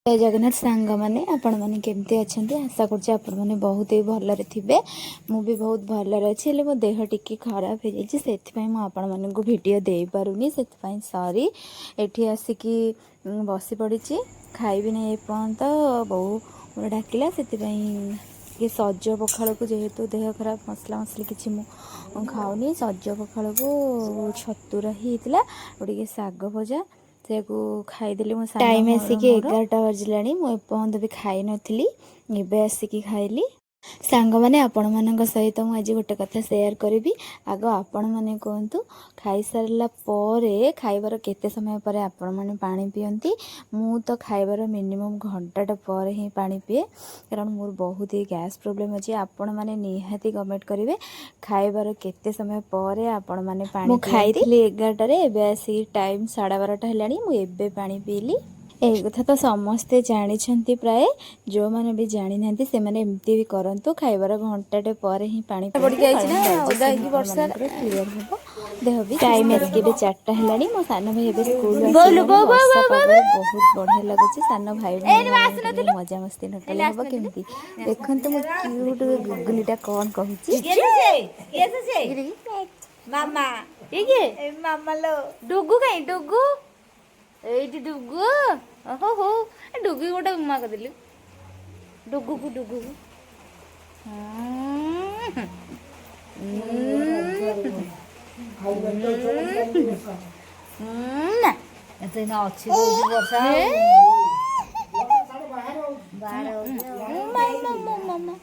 जय जगन्नाथ सांग मैंने आपण मैंने केमती अच्छा आशा कर आपण मैंने बहुत ही भलरे थे मु भी बहुत भलरे अच्छी मो देह टिके खराब हो जाए से आपण मान को भिड दे पारुनी से सॉरी एठी आसिकी बसी पड़ी खाइबी ना एपर्यंत बहु डाकिला से ये सज पखाड़ को जेहेतु देह खराब मसला मसली किसी मु खाऊनी सज पखाड़ को छतुरा ही गोटे शाग भजा से खाईदेली मो टाइम आसिक 11टा बजला मुझे भी खाई नी एवं आसिक खाइली सांग मैंने आपण मान सहित मुझे गोटे कथा शेयर करी आग आपण मैंने कहतु खाई सारा पर खाइबार केते समय पर आपण मैंने पानी पियंती मु तो खाइबार मिनिमम घंटाटा पर ही पानी पिए कारण मोर बहुत ही गैस प्रॉब्लम अच्छी आपण मैंने निहाती कमेंट करेंगे खाइबार केते समय पर आपण मैंने पानी खाई 11टार एवं आसिक टाइम 12:30 है पानी पीली एक कथा तो समस्ते जानी प्राय जो मैंने भी जानी ना से मैंने एमती भी करंतु खाइबार घंटाटे पर ही पानी क्लियर हम देह भी टाइम आसिक 4टा है मो सान भाई स्कूल बहुत बढ़िया लगुच सान भाई मजा मस्ती नकले हम केमती देखते मो क्यूट गुगुलीटा कौन कहूँ डुगु कहीं डुगु एइटी डुगु ओहो हो डुगु गोटे उमा करदेलु डुगु को डुगु ना एते ना अच्छी वर्षा मामा